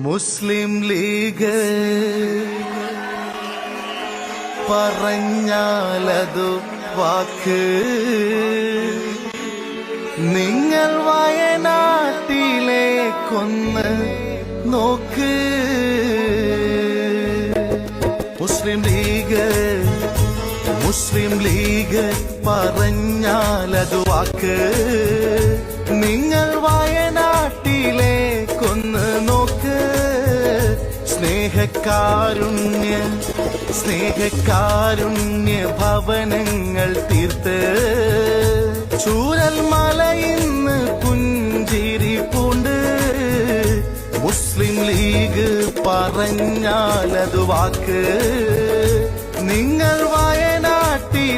മുസ്ലിം league പറഞ്ഞാലതു വാക്ക്, നിങ്ങൾ വയനാട്ടിലേക്കൊന്ന് നോക്ക്. മുസ്ലിം league പറഞ്ഞാലതു വാക്ക്, നിങ്ങൾ വയനാട്ടിലേക്കൊന്ന് നോക്ക്. സ്നേഹകാരുണ്യ ഭവനങ്ങൾ തീർത്ത് ചൂരൽ മലയിന്ന് പുഞ്ചിരി പൂണ്ട്. മുസ്ലിം ലീഗ് പറഞ്ഞാലതു വാക്ക്, നിങ്ങൾ വയനാട്ടിലേക്കൊന്ന്